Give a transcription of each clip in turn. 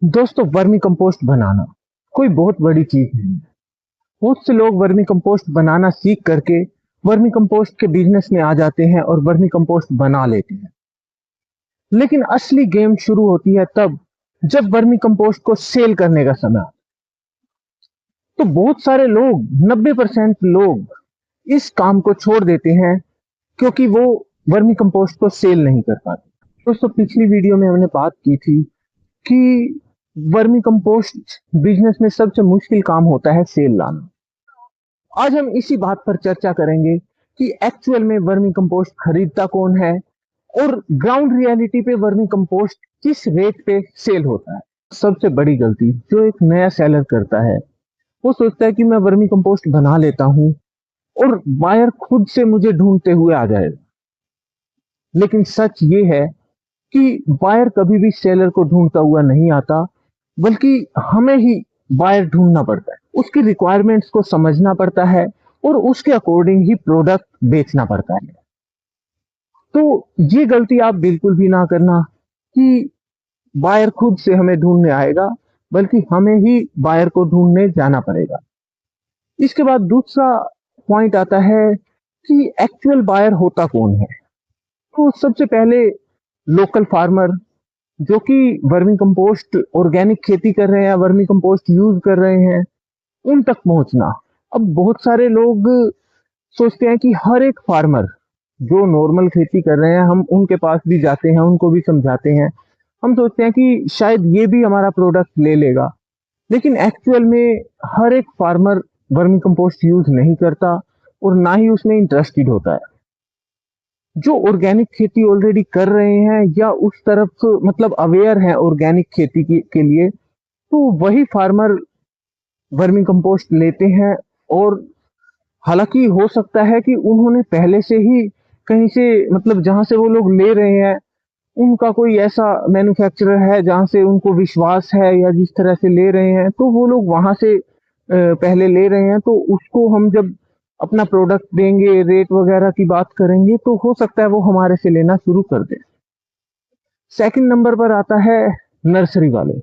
दोस्तों, vermi compost बनाना कोई बहुत बड़ी चीज नहीं है। बहुत से लोग वर्मी कंपोस्ट बनाना सीख करके वर्मी कंपोस्ट के बिजनेस में आ जाते हैं और वर्मी कंपोस्ट बना लेते हैं। लेकिन असली गेम शुरू होती है तब जब वर्मी कंपोस्ट को सेल करने का समय आता है। तो बहुत सारे लोग 90% लोग इस काम को छोड़ देते हैं क्योंकि वो वर्मी कंपोस्ट को सेल नहीं कर पाते। दोस्तों, पिछली वीडियो में हमने बात की थी कि वर्मी कंपोस्ट बिजनेस में सबसे मुश्किल काम होता है सेल लाना। आज हम इसी बात पर चर्चा करेंगे कि एक्चुअल में वर्मी कंपोस्ट खरीदता कौन है और ग्राउंड रियलिटी पे वर्मी कंपोस्ट किस रेट पे सेल होता है। सबसे बड़ी गलती जो एक नया सेलर करता है, वो सोचता है कि मैं वर्मी कंपोस्ट बना लेता हूँ और बायर खुद से मुझे ढूंढते हुए आ जाएगा। लेकिन सच ये है कि बायर कभी भी सेलर को ढूंढता हुआ नहीं आता, बल्कि हमें ही बायर ढूंढना पड़ता है, उसकी रिक्वायरमेंट्स को समझना पड़ता है और उसके अकॉर्डिंग ही प्रोडक्ट बेचना पड़ता है। तो ये गलती आप बिल्कुल भी ना करना कि बायर खुद से हमें ढूंढने आएगा, बल्कि हमें ही बायर को ढूंढने जाना पड़ेगा। इसके बाद दूसरा पॉइंट आता है कि एक्चुअल बायर होता कौन है। तो सबसे पहले लोकल फार्मर जो कि वर्मी कंपोस्ट ऑर्गेनिक खेती कर रहे हैं, वर्मी कंपोस्ट यूज कर रहे हैं, उन तक पहुंचना। अब बहुत सारे लोग सोचते हैं कि हर एक फार्मर जो नॉर्मल खेती कर रहे हैं, हम उनके पास भी जाते हैं, उनको भी समझाते हैं। हम सोचते हैं कि शायद ये भी हमारा प्रोडक्ट ले लेगा, लेकिन एक्चुअल में हर एक फार्मर वर्मी कंपोस्ट यूज नहीं करता और ना ही उसमें इंटरेस्टेड होता है। जो ऑर्गेनिक खेती ऑलरेडी कर रहे हैं या उस तरफ मतलब अवेयर है ऑर्गेनिक खेती के लिए, तो वही फार्मर वर्मी कंपोस्ट लेते हैं। और हालांकि हो सकता है कि उन्होंने पहले से ही कहीं से मतलब जहां से वो लोग ले रहे हैं, उनका कोई ऐसा मैन्युफैक्चरर है जहां से उनको विश्वास है, या जिस तरह से ले रहे हैं तो वो लोग वहां से पहले ले रहे हैं। तो उसको हम जब अपना प्रोडक्ट देंगे, रेट वगैरह की बात करेंगे, तो हो सकता है वो हमारे से लेना शुरू कर दे। सेकंड नंबर पर आता है नर्सरी वाले।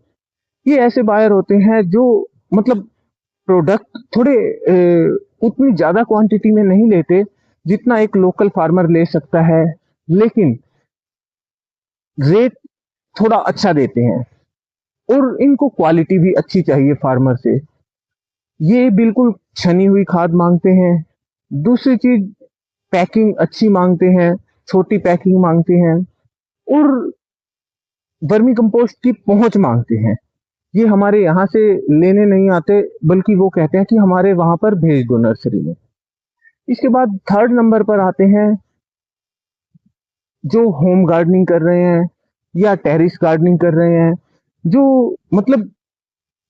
ये ऐसे बायर होते हैं जो मतलब प्रोडक्ट थोड़े उतनी ज्यादा क्वांटिटी में नहीं लेते जितना एक लोकल फार्मर ले सकता है, लेकिन रेट थोड़ा अच्छा देते हैं और इनको क्वालिटी भी अच्छी चाहिए फार्मर से। ये बिल्कुल छनी हुई खाद मांगते हैं। दूसरी चीज, पैकिंग अच्छी मांगते हैं, छोटी पैकिंग मांगते हैं और वर्मी कंपोस्ट की पहुंच मांगते हैं। ये हमारे यहाँ से लेने नहीं आते, बल्कि वो कहते हैं कि हमारे वहां पर भेज दो नर्सरी में। इसके बाद थर्ड नंबर पर आते हैं जो होम गार्डनिंग कर रहे हैं या टेरिस गार्डनिंग कर रहे हैं, जो मतलब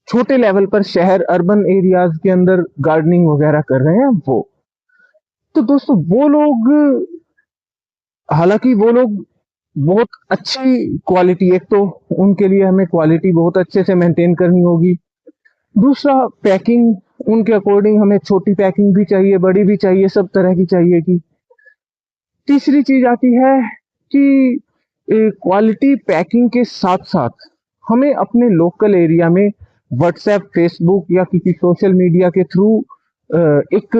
छोटे लेवल पर शहर अर्बन एरियाज के अंदर गार्डनिंग वगैरह कर रहे हैं वो। तो दोस्तों, वो लोग, हालांकि वो लोग बहुत अच्छी क्वालिटी, एक तो उनके लिए हमें क्वालिटी बहुत अच्छे से मेंटेन करनी होगी। दूसरा, पैकिंग उनके अकॉर्डिंग हमें छोटी पैकिंग भी चाहिए, बड़ी भी चाहिए, सब तरह की चाहिए की। तीसरी चीज आती है कि क्वालिटी पैकिंग के साथ साथ हमें अपने लोकल एरिया में व्हाट्सएप, फेसबुक या किसी सोशल मीडिया के थ्रू एक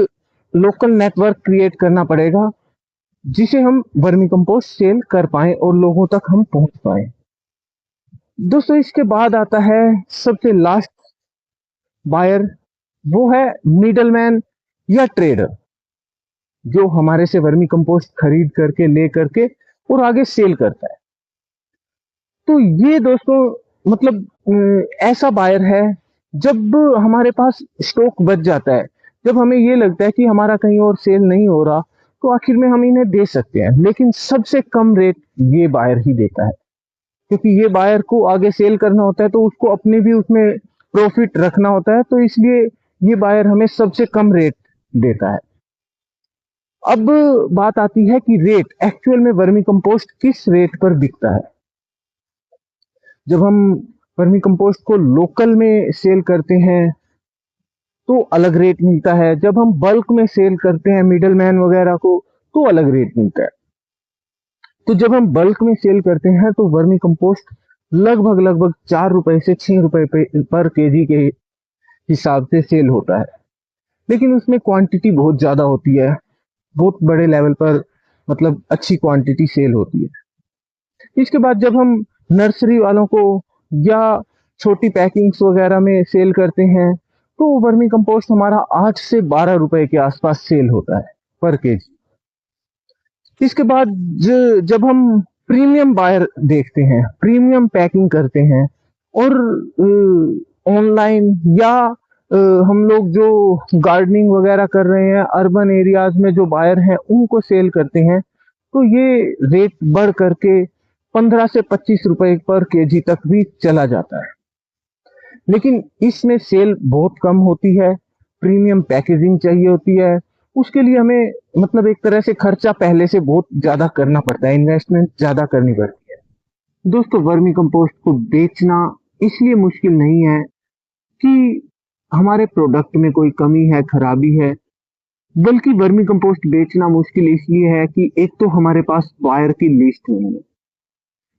लोकल नेटवर्क क्रिएट करना पड़ेगा, जिसे हम वर्मी कंपोस्ट सेल कर पाए और लोगों तक हम पहुंच पाए। दोस्तों, इसके बाद आता है सबसे लास्ट बायर, वो है मिडलमैन या ट्रेडर, जो हमारे से वर्मी कंपोस्ट खरीद करके ले करके और आगे सेल करता है। तो ये दोस्तों मतलब ऐसा बायर है जब हमारे पास स्टॉक बच जाता है, जब हमें ये लगता है कि हमारा कहीं और सेल नहीं हो रहा, तो आखिर में हम इन्हें दे सकते हैं। लेकिन सबसे कम रेट ये बायर ही देता है, क्योंकि ये बायर को आगे सेल करना होता है, तो उसको अपने भी उसमें प्रॉफिट रखना होता है। तो इसलिए ये बायर हमें सबसे कम रेट देता है। अब बात आती है कि रेट एक्चुअल में वर्मी कंपोस्ट किस रेट पर बिकता है। जब हम वर्मी कंपोस्ट को लोकल में सेल करते हैं तो अलग रेट मिलता है, जब हम बल्क में सेल करते हैं मिडल मैन वगैरह को, तो अलग रेट मिलता है। तो जब हम बल्क में सेल करते हैं तो वर्मी कंपोस्ट लगभग लगभग 4 रुपए से 6 रुपए पर केजी के हिसाब से सेल होता है। लेकिन उसमें क्वांटिटी बहुत ज्यादा होती है, बहुत बड़े लेवल पर, मतलब अच्छी क्वांटिटी सेल होती है। इसके बाद जब हम नर्सरी वालों को या छोटी पैकिंग्स वगैरह में सेल करते हैं, तो वर्मी कंपोस्ट हमारा 8 से 12 रुपए के आसपास सेल होता है पर केजी। इसके बाद जब हम प्रीमियम बायर देखते हैं, प्रीमियम पैकिंग करते हैं, और ऑनलाइन या हम लोग जो गार्डनिंग वगैरह कर रहे हैं अर्बन एरियाज में, जो बायर हैं उनको सेल करते हैं, तो ये रेट बढ़ करके 15 से 25 रुपए पर केजी तक भी चला जाता है। लेकिन इसमें सेल बहुत कम होती है, प्रीमियम पैकेजिंग चाहिए होती है, उसके लिए हमें मतलब एक तरह से खर्चा पहले से बहुत ज्यादा करना पड़ता है, इन्वेस्टमेंट ज्यादा करनी पड़ती है। दोस्तों, वर्मी कंपोस्ट को बेचना इसलिए मुश्किल नहीं है कि हमारे प्रोडक्ट में कोई कमी है, खराबी है, बल्कि वर्मी कंपोस्ट बेचना मुश्किल इसलिए है कि एक तो हमारे पास बायर की लिस्ट नहीं है,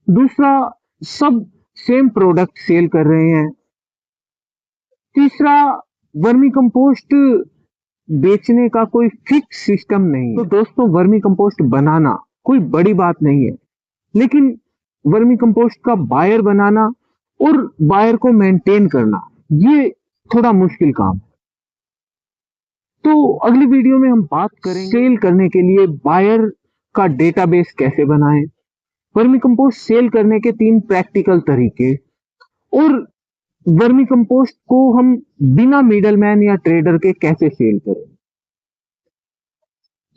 दूसरा सब सेम प्रोडक्ट सेल कर रहे हैं, तीसरा वर्मी कंपोस्ट बेचने का कोई फिक्स सिस्टम नहीं है। तो दोस्तों, वर्मी कंपोस्ट बनाना कोई बड़ी बात नहीं है, लेकिन वर्मी कंपोस्ट का बायर बनाना और बायर को मेंटेन करना, ये थोड़ा मुश्किल काम है। तो अगली वीडियो में हम बात करेंगे सेल करने के लिए बायर का डेटाबेस कैसे बनाएं, वर्मी कंपोस्ट सेल करने के 3 प्रैक्टिकल तरीके, और वर्मी कंपोस्ट को हम बिना मिडलमैन या ट्रेडर के कैसे सेल करें।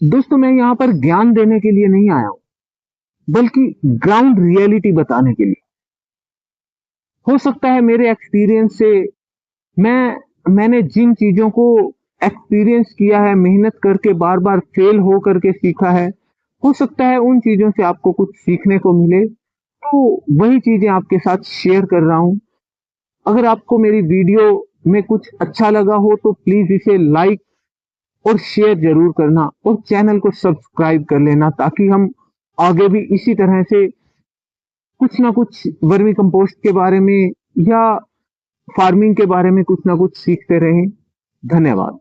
दोस्तों, मैं यहां पर ज्ञान देने के लिए नहीं आया हूं, बल्कि ग्राउंड रियलिटी बताने के लिए। हो सकता है मेरे एक्सपीरियंस से मैंने जिन चीजों को एक्सपीरियंस किया है, मेहनत करके बार बार फेल हो करके सीखा है, हो सकता है उन चीजों से आपको कुछ सीखने को मिले, तो वही चीजें आपके साथ शेयर कर रहा हूं। अगर आपको मेरी वीडियो में कुछ अच्छा लगा हो तो प्लीज इसे लाइक और शेयर जरूर करना, और चैनल को सब्सक्राइब कर लेना, ताकि हम आगे भी इसी तरह से कुछ ना कुछ वर्मी कंपोस्ट के बारे में या फार्मिंग के बारे में कुछ ना कुछ सीखते रहें। धन्यवाद।